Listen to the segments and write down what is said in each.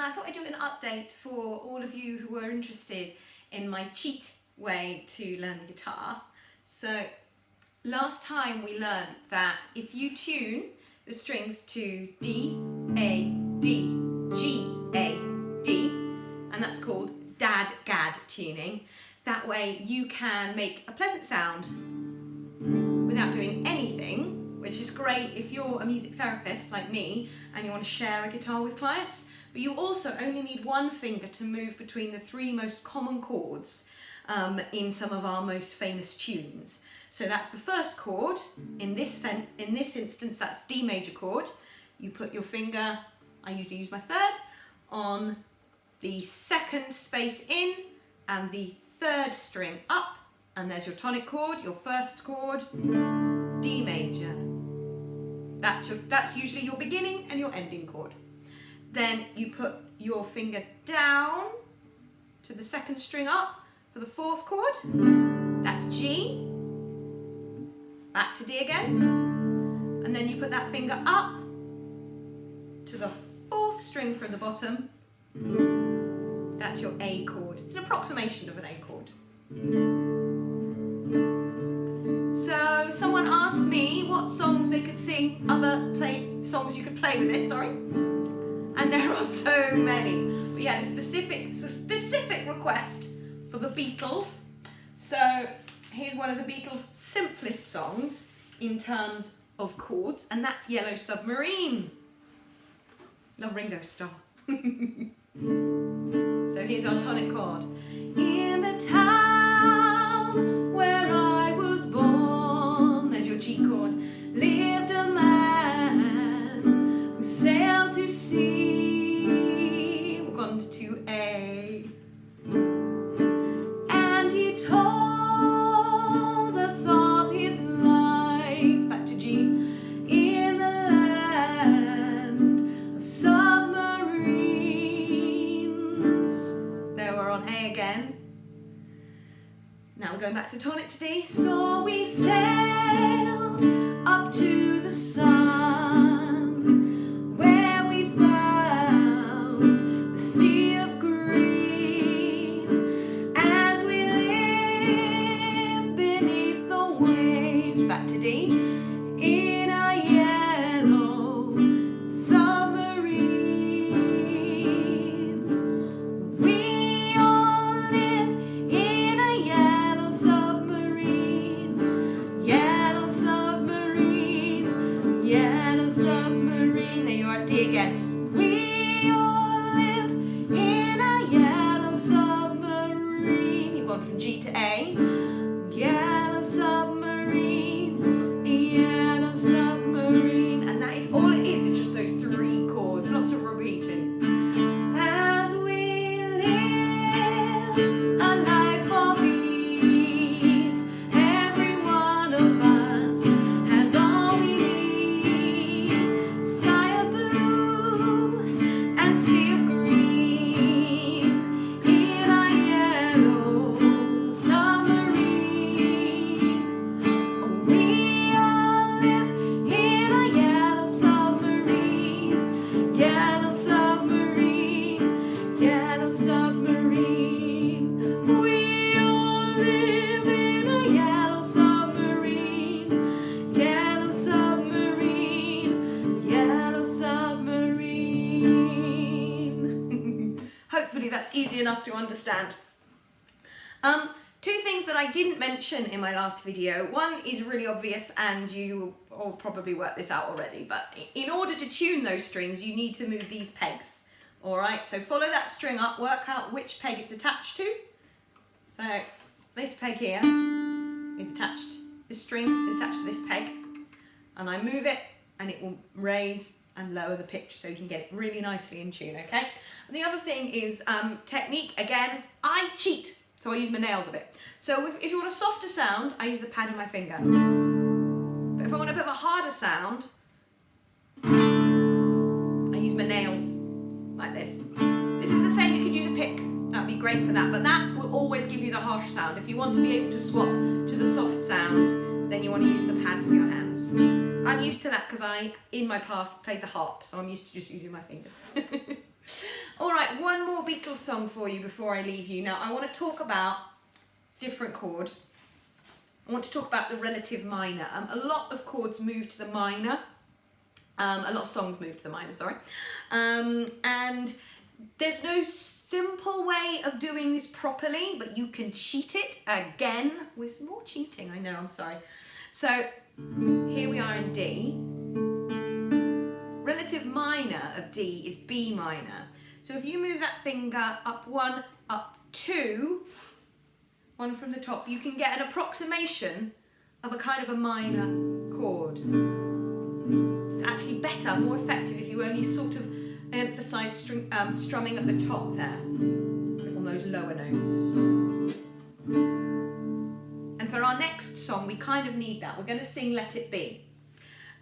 I thought I'd do an update for all of you who are interested in my cheat way to learn the guitar. So last time we learned that if you tune the strings to D, A, D, G, A, D, and that's called DADGAD tuning, that way you can make a pleasant sound without doing anything, which is great if you're a music therapist like me and you want to share a guitar with clients. But you also only need one finger to move between the three most common chords in some of our most famous tunes. So that's the first chord. In this instance, that's D major chord. You put your finger, I usually use my third, on the second space in and the third string up, and there's your tonic chord, your first chord, D major. That's usually your beginning and your ending chord. Then you put your finger down to the second string up for the fourth chord. That's G. Back to D again. And then you put that finger up to the fourth string from the bottom. That's your A chord. It's an approximation of an A chord. So someone asked me what songs they could sing, songs you could play with this, sorry. And there are so many. We had a specific request for the Beatles. So here's one of the Beatles' simplest songs in terms of chords, and that's Yellow Submarine. Love Ringo Starr. So here's our tonic chord. In the town where I was born, there's your G chord, lived a man who sailed to sea. We've gone to A. And he told us of his life, back to G, in the land of submarines. There we're on A again. Now we're going back to tonic to D. So we sailed up to the sun, where we found the sea of green, as we lived beneath the waves. Back to D. In a yellow submarine. We all live in a yellow submarine. Yellow submarine. Yellow submarine. There you are, D again. We all live in a yellow submarine. You've gone from G to A. Yellow submarine. Yellow submarine. And that is all it is. It's just those three chords. Lots of repeating. As we live a life of ease, every one of us has all we need. Sky of blue and sea of green in a yellow submarine. We all live in a yellow submarine. Yellow submarine. Yellow submarine. We all live in a yellow submarine. Yellow submarine. Yellow submarine. Hopefully that's easy enough to understand. Two things that I didn't mention in my last video. One is really obvious and you will probably work this out already, but in order to tune those strings, you need to move these pegs. All right, so follow that string up, work out which peg it's attached to. So this peg here is attached, this string is attached to this peg, and I move it and it will raise and lower the pitch so you can get it really nicely in tune, okay? And the other thing is technique. Again, I cheat, so I use my nails a bit. So if you want a softer sound, I use the pad of my finger. But if I want a bit of a harder sound, I use my nails, like this. This is the same, you could use a pick, that would be great for that, but that will always give you the harsh sound. If you want to be able to swap to the soft sound, then you want to use the pads of your hands. I'm used to that because I, in my past, played the harp, so I'm used to just using my fingers. All right. Right, one more Beatles song for you before I leave you. Now, I want to talk about different chord. I want to talk about the relative minor. A lot of chords move to the minor. A lot of songs move to the minor, sorry. And there's no simple way of doing this properly, but you can cheat it again with more cheating. I know, I'm sorry. So here we are in D. Relative minor of D is B minor. So if you move that finger up one, up two, one from the top, you can get an approximation of a kind of a minor chord. It's actually better, more effective if you only sort of emphasize strumming at the top there, on those lower notes. And for our next song, we kind of need that. We're going to sing Let It Be.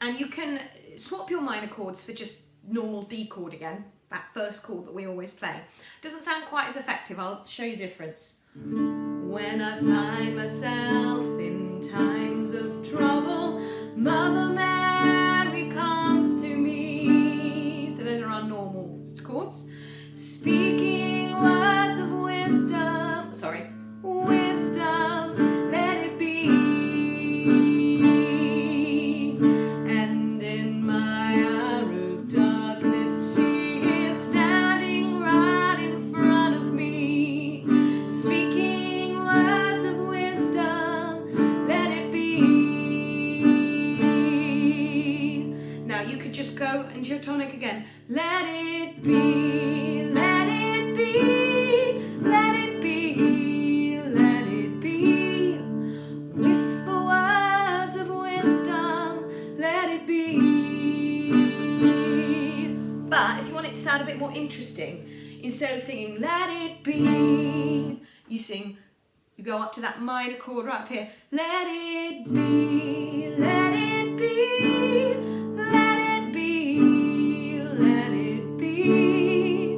And you can swap your minor chords for just normal D chord again, that first chord that we always play. Doesn't sound quite as effective. I'll show you the difference. When I find myself in times of trouble, Mother Mary comes to me. So those are our normal chords. Speaking words of wisdom, sorry, wisdom, let it be. And in my hour of darkness, she is standing right in front of me. Speaking words of wisdom, let it be. Now you could just go into your tonic again. Let it be, let it be, let it be, let it be. Whisper words of wisdom, let it be. But if you want it to sound a bit more interesting, instead of singing let it be, you go up to that minor chord right up here. Let it be, let it be, let it be, let it be.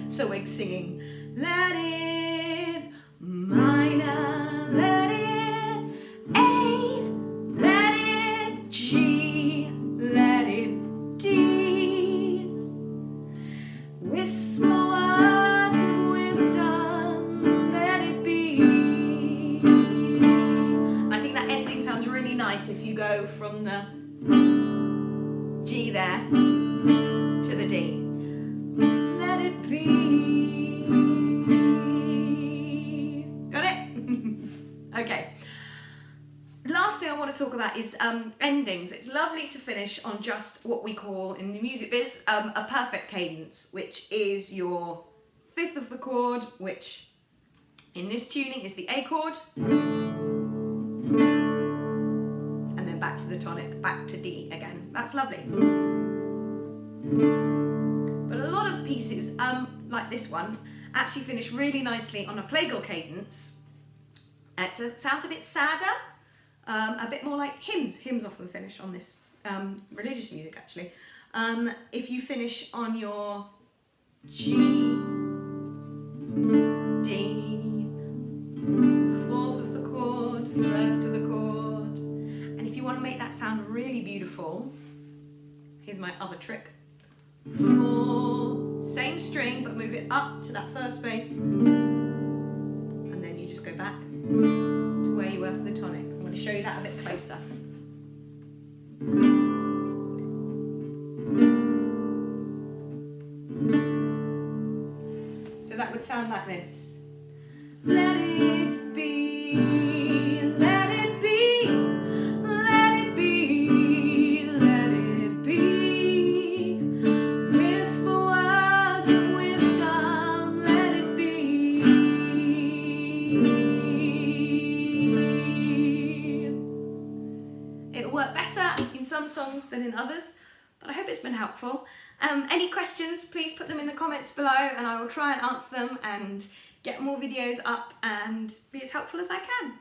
So we're singing let it minor, let it A, let it G, let it D. Whisper words of wisdom, let it be. I think that ending sounds really nice if you go from the G there to the D. Let it be. Got it? Okay. Last thing I want to talk about is endings. It's lovely to finish on just what we call in the music biz a perfect cadence, which is your fifth of the chord, which in this tuning is the A chord, and then back to the tonic, back to D again. That's lovely. But a lot of pieces, like this one, actually finish really nicely on a plagal cadence. It sounds a bit sadder. A bit more like hymns. Hymns often finish on this, religious music actually. If you finish on your G, D, fourth of the chord, first of the chord, and if you want to make that sound really beautiful, here's my other trick. 4, same string, but move it up to that first space, and then you just go back to where you were for the tonic. I'm going to show you that a bit closer. So that would sound like this. Let it be, let it be, let it be, let it be. Whisper words of wisdom, let it be. It'll work better in some songs than in others, but I hope it's been helpful. Any questions, please put them in the comments below and I will try and answer them and get more videos up and be as helpful as I can.